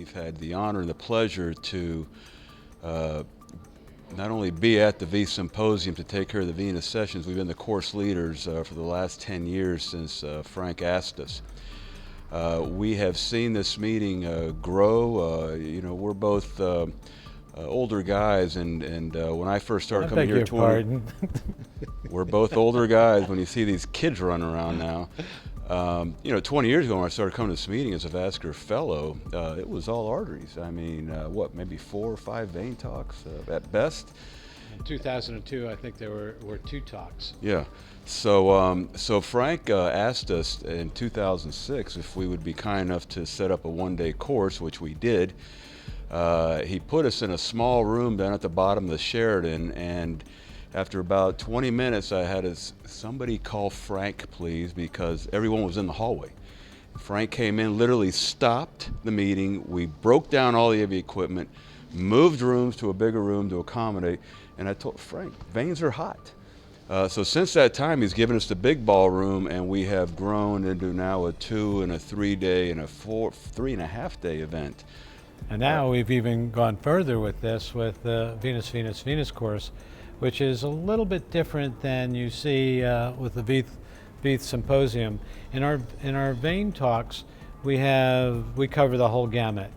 we've had the honor and the pleasure to not only be at the VEITHsymposium to take care of the venous sessions, we've been the course leaders for the last 10 years since Frank asked us. We have seen this meeting grow. We're both older guys, and when I first started coming here, we're both older guys. When you see these kids running around now, 20 years ago when I started coming to this meeting as a vascular fellow, it was all arteries. I mean, maybe 4 or 5 vein talks at best. In 2002, I think there were 2 talks. Yeah. So Frank asked us in 2006 if we would be kind enough to set up a one-day course, which we did. He put us in a small room down at the bottom of the Sheraton, and after about 20 minutes, I had somebody call Frank, please, because everyone was in the hallway. Frank came in, literally stopped the meeting. We broke down all the heavy equipment, moved rooms to a bigger room to accommodate, and I told Frank, veins are hot. So since that time, he's given us the big ballroom, and we have grown into now a 2 and a 3-day and a 3.5-day event. And now we've even gone further with this with the Venous, Venous, Venous course, which is a little bit different than you see with the VEITHsymposium. In our vein talks, we cover the whole gamut,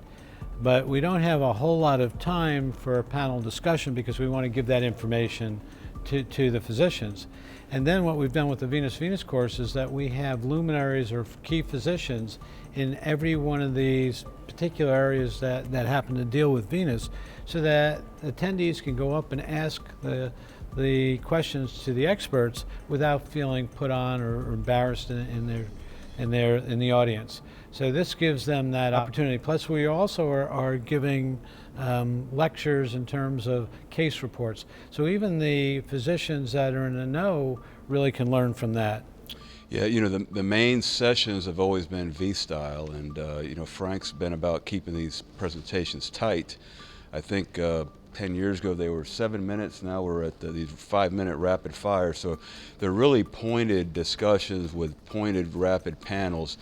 but we don't have a whole lot of time for a panel discussion because we want to give that information to the physicians. And then what we've done with the Venous Venous course is that we have luminaries or key physicians in every one of these particular areas that happen to deal with venous, so that attendees can go up and ask the questions to the experts without feeling put on or embarrassed in the audience. So this gives them that opportunity. Plus, we also are giving lectures in terms of case reports. So even the physicians that are in the know really can learn from that. Yeah, the main sessions have always been V-style, and Frank's been about keeping these presentations tight. I think 10 years ago they were 7 minutes. Now we're at these 5-minute rapid fire. So they're really pointed discussions with pointed rapid panels.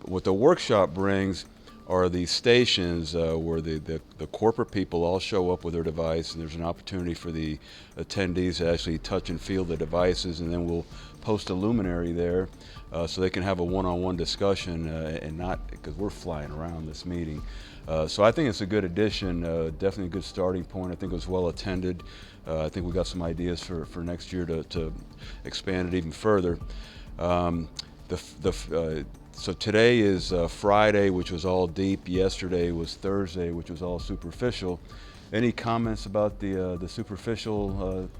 But what the workshop brings are these stations where the corporate people all show up with their device, and there's an opportunity for the attendees to actually touch and feel the devices, and then we'll post a luminary there so they can have a one-on-one discussion and not, because we're flying around this meeting. So I think it's a good addition, definitely a good starting point. I think it was well attended. I think we got some ideas for next year to expand it even further. So today is Friday, which was all deep. Yesterday was Thursday, which was all superficial. Any comments about the superficial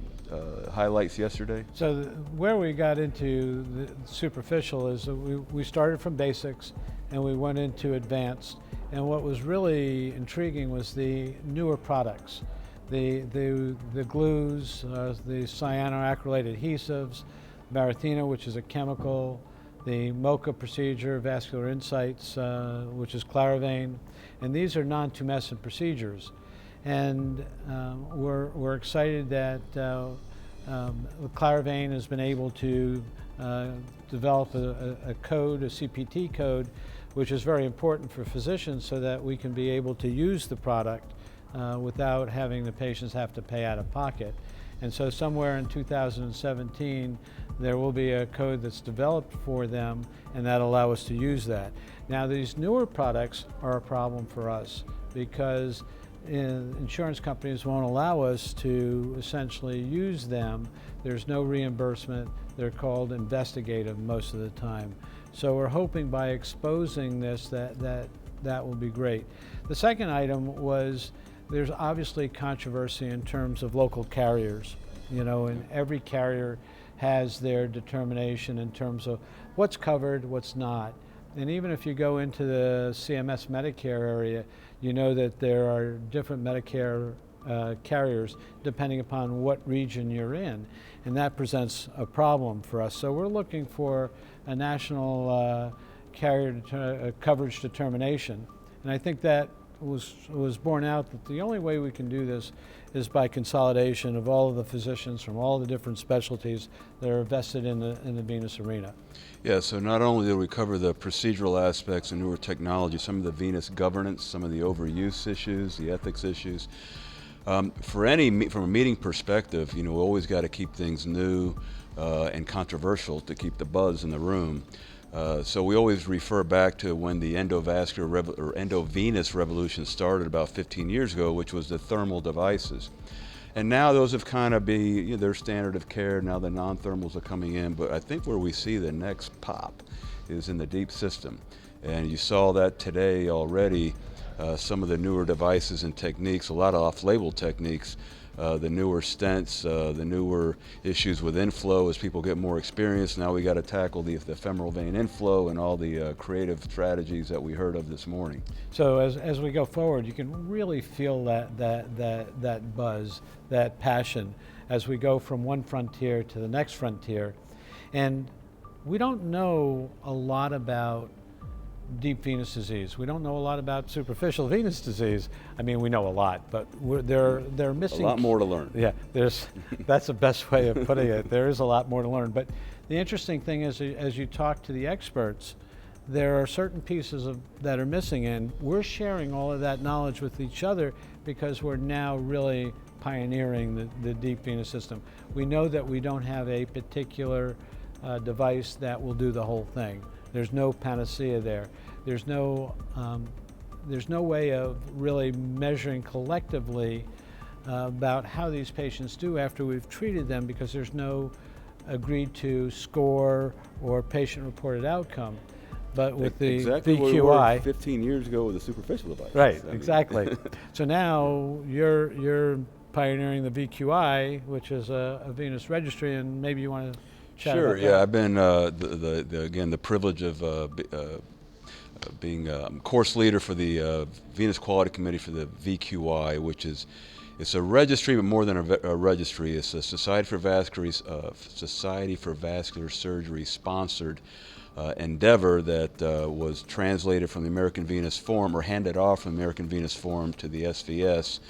highlights yesterday? So where we got into the superficial is that we started from basics and we went into advanced. And what was really intriguing was the newer products, the glues, the cyanoacrylate adhesives, Varithena, which is a chemical, the MOCA procedure, Vascular Insights, which is Claravane, and these are non-tumescent procedures. And we're excited that Claravane has been able to develop a code, a CPT code, which is very important for physicians so that we can be able to use the product without having the patients have to pay out of pocket. And so somewhere in 2017, there will be a code that's developed for them, and that'll allow us to use that. Now, these newer products are a problem for us because insurance companies won't allow us to essentially use them. There's no reimbursement. They're called investigative most of the time. So we're hoping by exposing this that will be great. The second item was there's obviously controversy in terms of local carriers, and every carrier has their determination in terms of what's covered, what's not. And even if you go into the CMS Medicare area, you know that there are different Medicare carriers depending upon what region you're in, and that presents a problem for us. So we're looking for a national carrier coverage determination, and I think that was borne out that the only way we can do this is by consolidation of all of the physicians from all the different specialties that are vested in the venous arena. Yeah, so not only did we cover the procedural aspects and newer technology, some of the venous governance, some of the overuse issues, the ethics issues. From a meeting perspective, we always got to keep things new and controversial to keep the buzz in the room. So we always refer back to when the endovascular or endovenous revolution started about 15 years ago, which was the thermal devices. And now those have kind of been their standard of care. Now the non-thermals are coming in, but I think where we see the next pop is in the deep system. And you saw that today already, some of the newer devices and techniques, a lot of off-label techniques, the newer stents, the newer issues with inflow as people get more experience. Now we got to tackle the femoral vein inflow and all the creative strategies that we heard of this morning. So as we go forward, you can really feel that buzz, that passion, as we go from one frontier to the next frontier. And we don't know a lot about deep venous disease. We don't know a lot about superficial venous disease. I mean, we know a lot, but they're missing a lot more to learn. Yeah, that's the best way of putting it. There is a lot more to learn. But the interesting thing is, as you talk to the experts, there are certain pieces that are missing, and we're sharing all of that knowledge with each other because we're now really pioneering the deep venous system. We know that we don't have a particular device that will do the whole thing. There's no panacea there. There's no way of really measuring collectively about how these patients do after we've treated them, because there's no agreed to score or patient-reported outcome. But with the exactly VQI, where we were 15 years ago with the superficial device. right? Exactly. So now you're pioneering the VQI, which is a venous registry, and maybe you want to. Sure. Yeah, I've been again the privilege of being course leader for the Venous Quality Committee for the VQI, which is it's a registry, but more than a registry. It's a Society for Vascular Surgery sponsored endeavor that was translated from the American Venous Forum, or handed off from the American Venous Forum to the SVS.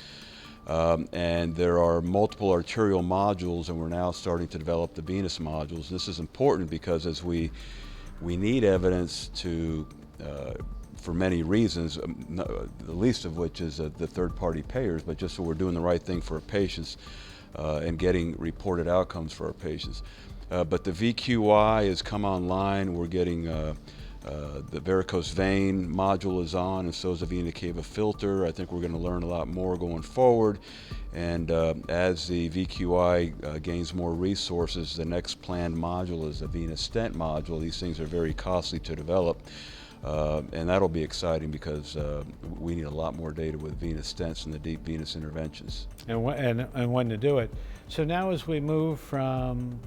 And there are multiple arterial modules, and we're now starting to develop the venous modules. This is important because as we need evidence to, for many reasons, the least of which is the third-party payers, but just so we're doing the right thing for our patients and getting reported outcomes for our patients. But the VQI has come online. We're getting the varicose vein module is on, and so is the vena cava filter. I think we're going to learn a lot more going forward. And as the VQI gains more resources, the next planned module is the venous stent module. These things are very costly to develop. And that'll be exciting because we need a lot more data with venous stents and the deep venous interventions. And when to do it. So now as we move from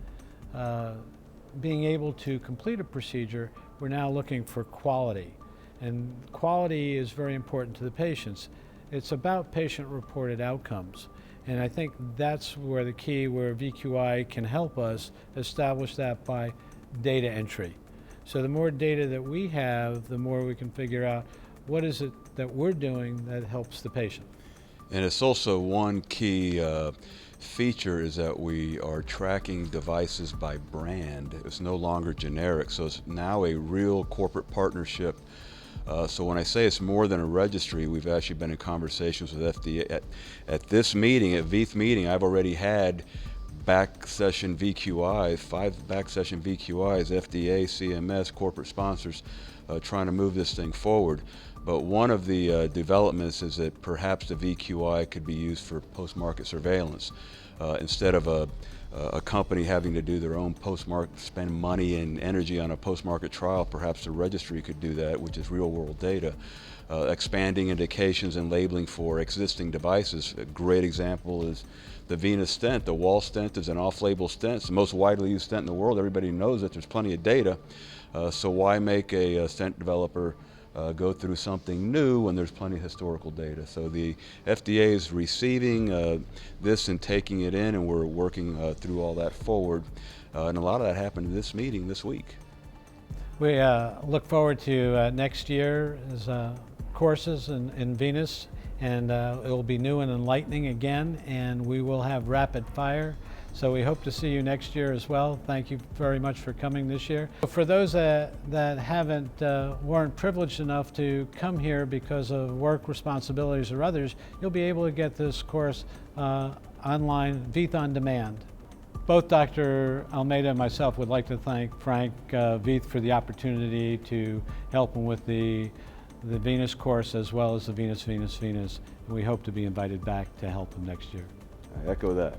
being able to complete a procedure, we're now looking for quality. And quality is very important to the patients. It's about patient-reported outcomes. And I think that's where the key, where VQI can help us establish that by data entry. So the more data that we have, the more we can figure out what is it that we're doing that helps the patient. And it's also one key feature is that we are tracking devices by brand. It's no longer generic, so it's now a real corporate partnership. So when I say it's more than a registry, we've actually been in conversations with FDA. At this meeting, at VEITH meeting, I've already had back session VQIs, 5 back session VQIs, FDA, CMS, corporate sponsors, trying to move this thing forward. But one of the developments is that perhaps the VQI could be used for post-market surveillance. Instead of a company having to do their own post-market, spend money and energy on a post-market trial, perhaps the registry could do that, which is real-world data. Expanding indications and labeling for existing devices. A great example is the venous stent. The wall stent is an off-label stent. It's the most widely used stent in the world. Everybody knows that. There's plenty of data. So why make a stent developer go through something new when there's plenty of historical data? So the FDA is receiving this and taking it in, and we're working through all that forward. And a lot of that happened in this meeting this week. We look forward to next year's courses in Venous, and it will be new and enlightening again, and we will have rapid fire. So we hope to see you next year as well. Thank you very much for coming this year. For those that weren't privileged enough to come here because of work responsibilities or others, you'll be able to get this course online, VEITH on demand. Both Dr. Ameida and myself would like to thank Frank VEITH for the opportunity to help him with the Venous course as well as the Venous, Venous, Venous. And we hope to be invited back to help him next year. I echo that.